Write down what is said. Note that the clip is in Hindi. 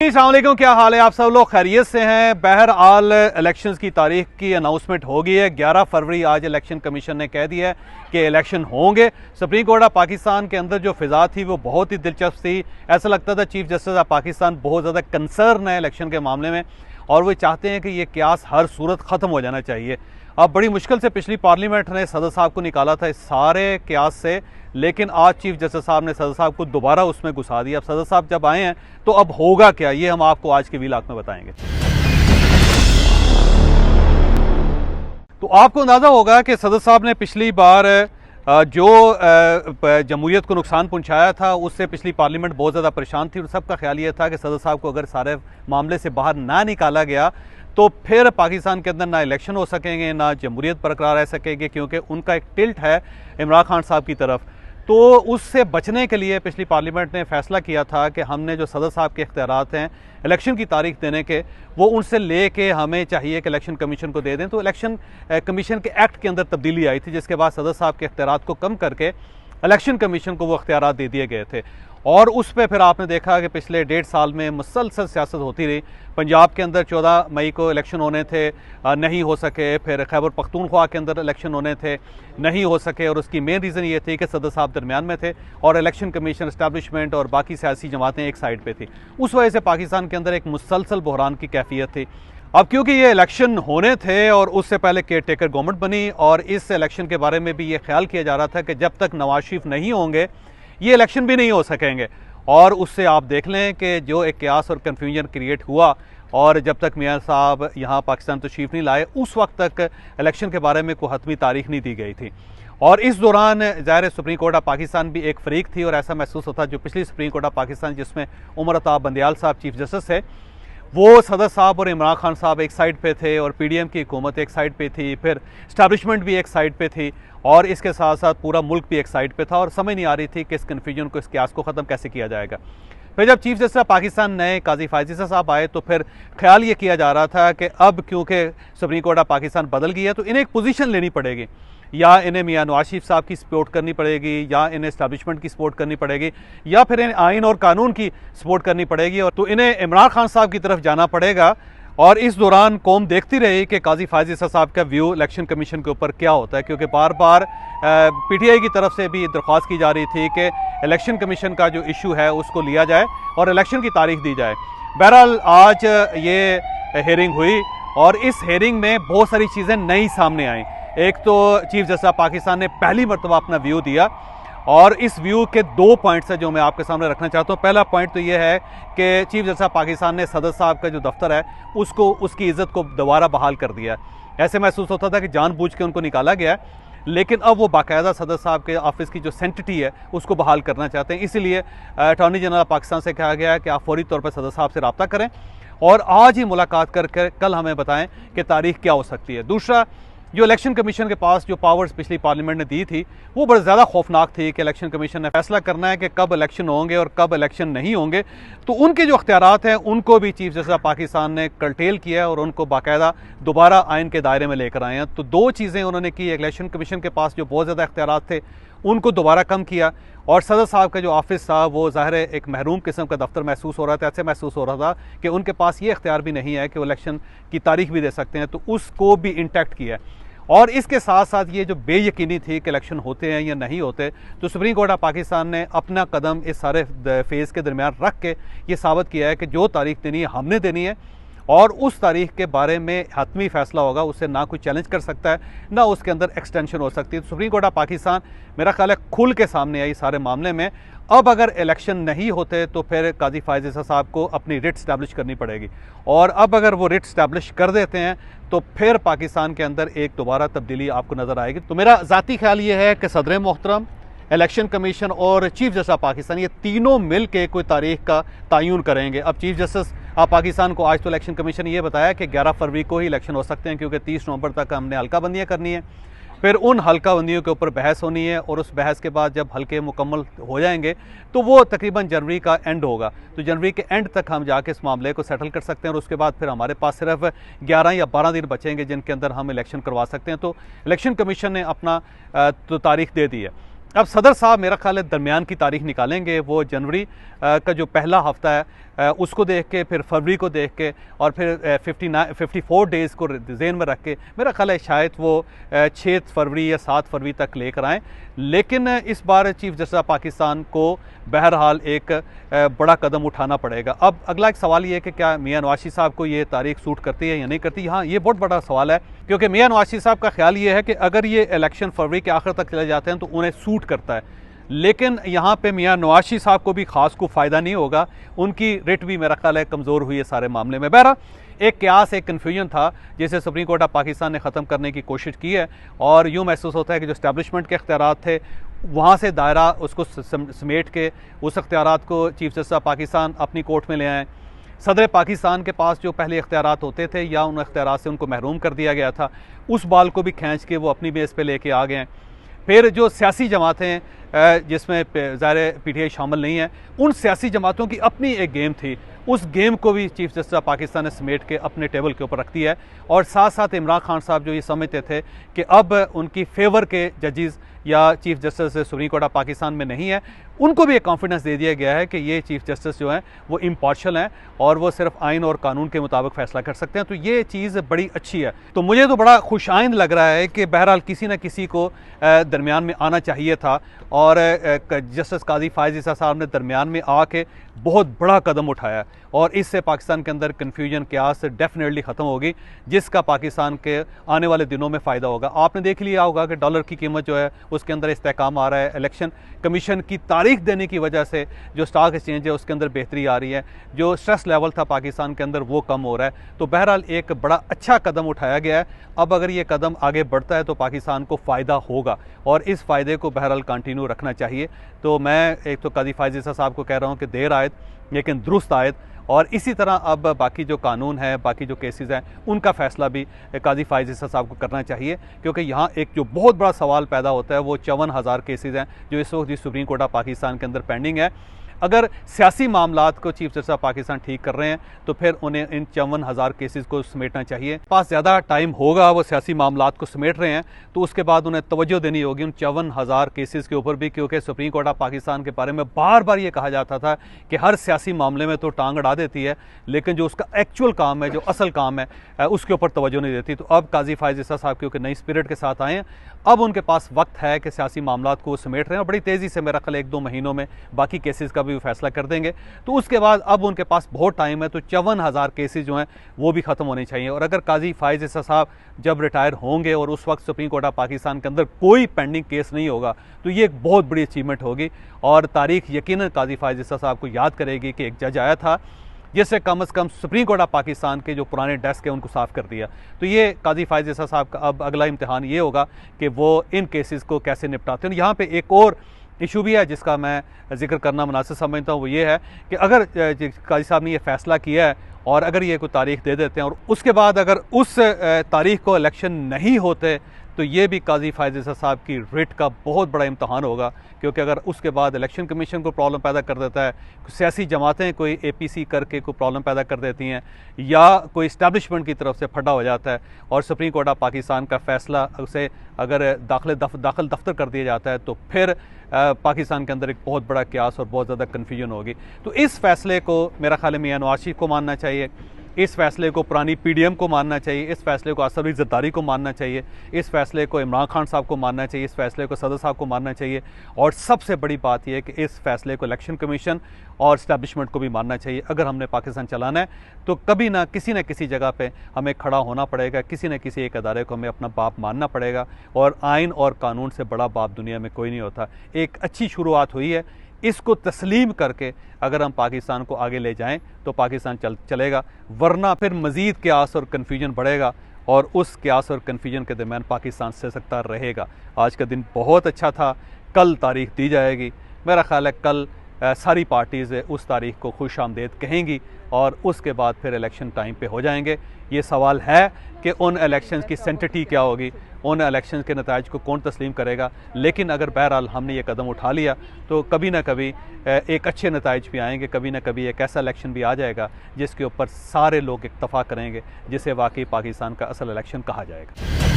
अस्सलाम वालेकुम, क्या हाल है? आप सब लोग खैरियत से हैं? बहरहाल इलेक्शंस की तारीख की अनाउंसमेंट हो गई है। 11 फरवरी आज इलेक्शन कमीशन ने कह दिया है कि इलेक्शन होंगे। सुप्रीम कोर्ट ऑफ पाकिस्तान के अंदर जो फिजा थी वो बहुत ही दिलचस्प थी। ऐसा लगता था चीफ जस्टिस ऑफ पाकिस्तान बहुत ज़्यादा कंसर्न है इलेक्शन के मामले में और वो चाहते हैं कि ये क्यास हर सूरत ख़त्म हो जाना चाहिए। अब बड़ी मुश्किल से पिछली पार्लियामेंट ने सदर साहब को निकाला था इस सारे क्यास से, लेकिन आज चीफ जस्टिस साहब ने सदर साहब को दोबारा उसमें घुसा दिया। अब सदर साहब जब आए हैं तो अब होगा क्या, ये हम आपको आज के वीलॉग में बताएंगे। तो आपको अंदाज़ा होगा कि सदर साहब ने पिछली बार जो जमहूरियत को नुकसान पहुंचाया था उससे पिछली पार्लियामेंट बहुत ज़्यादा परेशान थी और सबका ख्याल ये था कि सदर साहब को अगर सारे मामले से बाहर ना निकाला गया तो फिर पाकिस्तान के अंदर ना इलेक्शन हो सकेंगे, ना जमहूरियत बरकरार रह सकेगी, क्योंकि उनका एक टिल्ट है इमरान खान साहब की तरफ। तो उससे बचने के लिए पिछली पार्लियामेंट ने फैसला किया था कि हमने जो सदर साहब के इख्तियारात हैं इलेक्शन की तारीख देने के, वो उनसे ले के हमें चाहिए कि इलेक्शन कमीशन को दे दें। तो इलेक्शन कमीशन के एक्ट के अंदर तब्दीली आई थी, जिसके बाद सदर साहब के इख्तियारात को कम करके इलेक्शन कमीशन को वो इख्तियारात दे दिए गए थे। और उस पर फिर आपने देखा कि पिछले 1.5 साल में मुसलसल सियासत होती रही। पंजाब के अंदर 14 मई को इलेक्शन होने थे, नहीं हो सके। फिर खैबर पख्तूनख्वा के अंदर इलेक्शन होने थे, नहीं हो सके। और उसकी मेन रीज़न ये थी कि सदर साहब दरमियान में थे और इलेक्शन कमीशन, इस्टेब्लिशमेंट और बाकी सियासी जमातें एक साइड पे थी। उस वजह से पाकिस्तान के अंदर एक मुसलसल बहरान की कैफियत थी। अब क्योंकि ये इलेक्शन होने थे और उससे पहले केयर टेकर गवर्नमेंट बनी और इस इलेक्शन के बारे में भी ये ख्याल किया जा रहा था कि जब तक नवाज शरीफ नहीं होंगे ये इलेक्शन भी नहीं हो सकेंगे। और उससे आप देख लें कि जो एक क्यास और कन्फ्यूजन क्रिएट हुआ, और जब तक मियाँ साहब यहाँ पाकिस्तान तशरीफ़ नहीं लाए उस वक्त तक इलेक्शन के बारे में कोई हतमी तारीख नहीं दी गई थी। और इस दौरान ज़ाहिर सुप्रीम कोर्ट ऑफ पाकिस्तान भी एक फरीक थी और ऐसा महसूस होता जो पिछली सुप्रीम कोर्ट ऑफ पाकिस्तान जिसमें उमर अता बंदयाल साहब चीफ जस्टिस है, वो सदर साहब और इमरान खान साहब एक साइड पे थे और पीडीएम की हुकूमत एक साइड पे थी, फिर इस्टेब्लिशमेंट भी एक साइड पे थी और इसके साथ साथ पूरा मुल्क भी एक साइड पे था और समझ नहीं आ रही थी कि इस कन्फ्यूजन को, इस क्यास को ख़त्म कैसे किया जाएगा। फिर जब चीफ जस्टिस पाकिस्तान नए काजी फायज़ी साहब आए तो फिर ख्याल ये किया जा रहा था कि अब क्योंकि सुप्रीम कोर्ट ऑफ पाकिस्तान बदल गई है तो इन्हें एक पोजीशन लेनी पड़ेगी, या इन्हें मियाँ नवाज शरीफ साहब की सपोर्ट करनी पड़ेगी, या इन्हें इस्टेब्लिशमेंट की सपोर्ट करनी पड़ेगी, या फिर इन्हें आइन और कानून की सपोर्ट करनी पड़ेगी। और तो इन्हें इमरान खान साहब की तरफ जाना पड़ेगा। और इस दौरान कौम देखती रही कि काजी फायज़ी साहब का व्यू इलेक्शन कमीशन के ऊपर क्या होता है, क्योंकि बार बार पीटीआई की तरफ से भी दरख्वास्त की जा रही थी कि इलेक्शन कमीशन का जो इशू है उसको लिया जाए और इलेक्शन की तारीख दी जाए। बहरहाल आज ये हेयरिंग हुई और इस हेयरिंग में बहुत सारी चीज़ें नई सामने आईं। एक तो चीफ जस्टिस पाकिस्तान ने पहली मरतबा अपना व्यू दिया और इस व्यू के 2 पॉइंट्स हैं जो मैं आपके सामने रखना चाहता हूँ। पहला पॉइंट तो ये है कि चीफ जस्टिस पाकिस्तान ने सदर साहब का जो दफ्तर है उसको, उसकी इज़्ज़त को दोबारा बहाल कर दिया है। ऐसे महसूस होता था कि जानबूझ के उनको निकाला गया है, लेकिन अब वो बाकायदा सदर साहब के ऑफिस की जो सेंटिटी है उसको बहाल करना चाहते हैं। इसीलिए अटॉर्नी जनरल पाकिस्तान से कहा गया है कि आप फौरी तौर पर सदर साहब से रब्ता करें और आज ही मुलाकात करके कल हमें बताएं कि तारीख क्या हो सकती है। दूसरा, जो इलेक्शन कमीशन के पास जो पावर्स पिछली पार्लियामेंट ने दी थी वो बहुत ज़्यादा खौफनाक थी कि इलेक्शन कमीशन ने फैसला करना है कि कब इलेक्शन होंगे और कब इलेक्शन नहीं होंगे। तो उनके जो अख्तियारात हैं उनको भी चीफ जस्टिस पाकिस्तान ने कर्टेल किया है और उनको बाकायदा दोबारा आइन के दायरे में लेकर आए हैं। तो 2 चीज़ें उन्होंने की, इलेक्शन कमीशन के पास जो बहुत ज़्यादा अख्तियारात थे उनको दोबारा कम किया और सदर साहब का जो ऑफिस था वो ज़ाहिर है एक महरूम किस्म का दफ्तर महसूस हो रहा था। ऐसे महसूस हो रहा था कि उनके पास ये इख्तियार भी नहीं है कि वो इलेक्शन की तारीख भी दे सकते हैं, तो उसको भी इंटैक्ट किया। और इसके साथ साथ ये जो बेयकीनी थी कि इलेक्शन होते हैं या नहीं होते, तो सुप्रीम कोर्ट ऑफ पाकिस्तान ने अपना कदम इस सारे फेज़ के दरमियान रख के ये साबित किया है कि जो तारीख देनी है हमने देनी है और उस तारीख के बारे में हतमी फैसला होगा, उससे ना कोई चैलेंज कर सकता है ना उसके अंदर एक्सटेंशन हो सकती है। तो सुप्रीम कोर्ट ऑफ पाकिस्तान मेरा ख्याल है खुल के सामने आई सारे मामले में। अब अगर इलेक्शन नहीं होते तो फिर काजी फायज़ी साहब को अपनी रिट स्टैब्लिश करनी पड़ेगी और अब अगर वो रिट स्टैब्लिश कर देते हैं तो फिर पाकिस्तान के अंदर एक दोबारा तब्दीली आपको नज़र आएगी। तो मेरा ज़ाती ख्याल ये है कि सदर मोहतरम, इलेक्शन कमीशन और चीफ जस्टिस पाकिस्तान ये तीनों मिल के कोई तारीख का तयन करेंगे। अब चीफ जस्टिस पाकिस्तान को आज तो इलेक्शन कमीशन ने यह बताया कि 11 फरवरी को ही इलेक्शन हो सकते हैं, क्योंकि 30 नवंबर तक हमने हल्का बंदियाँ करनी है। फिर उन हल्का बंदियों के ऊपर बहस होनी है और उस बहस के बाद जब हल्के मुकम्मल हो जाएंगे तो वो तकरीबन जनवरी का एंड होगा। तो जनवरी के एंड तक हम जाके इस मामले को सेटल कर सकते हैं और उसके बाद फिर हमारे पास सिर्फ 11 या 12 दिन बचेंगे जिनके अंदर हम इलेक्शन करवा सकते हैं। तो इलेक्शन कमीशन ने अपना तो तारीख दे दी है। अब सदर साहब मेरा ख्याल है दरमियान की तारीख निकालेंगे, वो जनवरी का जो पहला हफ्ता है उसको देख के, फिर फरवरी को देख के और फिर 54 डेज़ को ज़हन में रख के मेरा ख्याल है शायद वो 6 फरवरी या 7 फरवरी तक लेकर आएँ। लेकिन इस बार चीफ जस्टिस पाकिस्तान को बहरहाल एक बड़ा कदम उठाना पड़ेगा। अब अगला एक सवाल ये है कि क्या मियां नवाज शरीफ साहब को ये तारीख सूट करती है या नहीं करती। हाँ, ये बहुत बड़ा सवाल है, क्योंकि मियां नवाज शरीफ साहब का ख्याल ये है कि अगर ये इलेक्शन फरवरी के आखिर तक चले जाते हैं तो उन्हें सूट करता है। लेकिन यहाँ पे मियां नवाज शरीफ साहब को भी ख़ास को फ़ायदा नहीं होगा, उनकी रिट भी मेरा ख्याल है कमज़ोर हुई है सारे मामले में। बहरहाल एक क्यास, एक कन्फ्यूजन था जिसे सुप्रीम कोर्ट ऑफ पाकिस्तान ने ख़त्म करने की कोशिश की है, और यूँ महसूस होता है कि जो इस्टेब्लिशमेंट के इख्तियारात थे वहाँ से दायरा उसको समेट के उस इख्तियारात को चीफ जस्टिस ऑफ पाकिस्तान अपनी कोर्ट में ले आएँ। सदर पाकिस्तान के पास जो पहले इख्तियारात होते थे या उन इख्तियारात से उनको महरूम कर दिया गया था, उस बाल को भी खींच के वो अपनी बेस पे लेके आ गए हैं। फिर जो सियासी जमातें जिसमें ज़ाहिर PTI शामिल नहीं है, उन सियासी जमातों की अपनी एक गेम थी, उस गेम को भी चीफ जस्टिस ऑफ पाकिस्तान ने समेट के अपने टेबल के ऊपर रख दिया है। और साथ साथ इमरान खान साहब जो ये समझते थे कि अब उनकी फेवर के जजेस या chief justice supreme court of Pakistan में नहीं है, उनको भी एक कॉन्फिडेंस दे दिया गया है कि ये चीफ जस्टिस जो हैं वो इम्पार्शल हैं और वो सिर्फ आइन और कानून के मुताबिक फ़ैसला कर सकते हैं। तो ये चीज़ बड़ी अच्छी है। तो मुझे तो बड़ा खुशाइंद लग रहा है कि बहरहाल किसी न किसी को दरमियान में आना चाहिए था, और जस्टिस काजी फ़ायज़ ईसा साहब ने दरमियान में आके बहुत बड़ा कदम उठाया, और इससे पाकिस्तान के अंदर कन्फ्यूजन क्यास डेफिनेटली ख़त्म होगी, जिसका पाकिस्तान के आने वाले दिनों में फ़ायदा होगा। आपने देख लिया होगा कि डॉलर की कीमत जो है उसके अंदर इस्तेहकाम आ रहा है, इलेक्शन कमीशन की तारीख देने की वजह से जो स्टॉक एक्सचेंज है उसके अंदर बेहतरी आ रही है, जो स्ट्रेस लेवल था पाकिस्तान के अंदर वो कम हो रहा है। तो बहरहाल एक बड़ा अच्छा कदम उठाया गया है। अब अगर ये कदम आगे बढ़ता है तो पाकिस्तान को फ़ायदा होगा, और इस फ़ायदे को बहरहाल कंटिन्यू रखना चाहिए। तो मैं एक तो काजी फ़ायज़ ईसा साहब को कह रहा हूँ कि देर आयत लेकिन दुरुस्त आयत, और इसी तरह अब बाकी जो कानून है, बाकी जो केसेस हैं, उनका फ़ैसला भी काजी फ़ायज़ ईसा साहब को करना चाहिए, क्योंकि यहाँ एक जो बहुत बड़ा सवाल पैदा होता है वो 54,000 केसेस हैं जो इस वक्त सुप्रीम कोर्ट ऑफ पाकिस्तान के अंदर पेंडिंग है। अगर सियासी मामलात को चीफ जस्टिस ऑफ पाकिस्तान ठीक कर रहे हैं तो फिर उन्हें इन 54,000 केसेस को समेटना चाहिए। पास ज़्यादा टाइम होगा, वो सियासी मामलात को समेट रहे हैं, तो उसके बाद उन्हें तवज्जो देनी होगी उन 54,000 केसेस के ऊपर भी, क्योंकि सुप्रीम कोर्ट ऑफ पाकिस्तान के बारे में बार बार ये कहा जाता था कि हर सियासी मामले में तो टांग अड़ा देती है, लेकिन जो उसका एक्चुअल काम है, जो असल काम है, उसके ऊपर तवज्जो नहीं देती। तो अब काजी फ़ायज़ ईसा साहब क्योंकि नई स्पिरिट के साथ आए हैं, अब उनके पास वक्त है कि सियासी मामलात को समेट रहे हैं, और बड़ी तेज़ी से मेरा ख्याल 1-2 महीनों में बाकी केसेस का भी फैसला कर देंगे। तो उसके बाद अब उनके पास बहुत टाइम है, तो 54,000 केसेस जो हैं वो भी ख़त्म होने चाहिए। और अगर काजी फ़ायज़ ईसा साहब जब रिटायर होंगे और उस वक्त सुप्रीम कोर्ट ऑफ पाकिस्तान के अंदर कोई पेंडिंग केस नहीं होगा, तो ये एक बहुत बड़ी अचीवमेंट होगी, और तारीख यकीनन काजी फ़ायज़ ईसा साहब को याद करेगी कि एक जज आया था जिससे कम से कम सुप्रीम कोर्ट ऑफ पाकिस्तान के जो पुराने डेस्क है उनको साफ़ कर दिया। तो ये काजी फ़ायज़ ईसा साहब का अब अगला इम्तिहान ये होगा कि वो इन केसेस को कैसे निपटाते हैं। यहाँ पे एक और इशू भी है जिसका मैं जिक्र करना मुनासिब समझता हूँ, वो ये है कि अगर काजी साहब ने ये फ़ैसला किया है और अगर ये कोई तारीख दे देते हैं और उसके बाद अगर उस तारीख को इलेक्शन नहीं होते, तो ये भी काजी फ़ायज़ ईसा साहब की रिट का बहुत बड़ा इम्तहान होगा, क्योंकि अगर उसके बाद इलेक्शन कमीशन को प्रॉब्लम पैदा कर देता है, सियासी जमातें कोई APC करके कोई प्रॉब्लम पैदा कर देती हैं, या कोई इस्टेब्लिशमेंट की तरफ से फटा हो जाता है और सुप्रीम कोर्ट ऑफ पाकिस्तान का फ़ैसला उसे अगर दाखिल दफ्तर कर दिया जाता है, तो फिर पाकिस्तान के अंदर एक बहुत बड़ा क्यास और बहुत ज़्यादा कन्फ्यूजन होगी। तो इस फ़ैसले को मेरा ख्याल है मियां नवाज शरीफ को मानना चाहिए, इस फैसले को पुरानी PDM को मानना चाहिए, इस फैसले को असद ज़रदारी को मानना चाहिए, इस फैसले को इमरान खान साहब को मानना चाहिए, इस फैसले को सदर साहब को मानना चाहिए, और सबसे बड़ी बात यह है कि इस फैसले को इलेक्शन कमीशन और इस्टेब्लिशमेंट को भी मानना चाहिए। अगर हमने पाकिस्तान चलाना है तो कभी ना किसी जगह पे हमें खड़ा होना पड़ेगा, किसी न किसी एक अदारे को हमें अपना बाप मानना पड़ेगा, और आइन और कानून से बड़ा बाप दुनिया में कोई नहीं होता। एक अच्छी शुरुआत हुई है, इसको तस्लीम करके अगर हम पाकिस्तान को आगे ले जाएं तो पाकिस्तान चलेगा, वरना फिर मज़ीद क्यास और कन्फ्यूजन बढ़ेगा, और उस क्यास और कन्फ्यूजन के दरमियान पाकिस्तान सिसकता रहेगा। आज का दिन बहुत अच्छा था, कल तारीख दी जाएगी, मेरा ख्याल है कल सारी पार्टीज़ उस तारीख को खुश आमदेद कहेंगी, और उसके बाद फिर इलेक्शन टाइम पे हो जाएंगे। ये सवाल है कि उन इलेक्शंस की सेंटिटी क्या होगी, उन इलेक्शंस के नताइज को कौन तस्लीम करेगा, लेकिन अगर बहरहाल हमने ये कदम उठा लिया तो कभी ना कभी एक अच्छे नताइज भी आएंगे, कभी ना कभी एक ऐसा इलेक्शन भी आ जाएगा जिसके ऊपर सारे लोग इत्तफाक करेंगे, जिसे वाकई पाकिस्तान का असल इलेक्शन कहा जाएगा।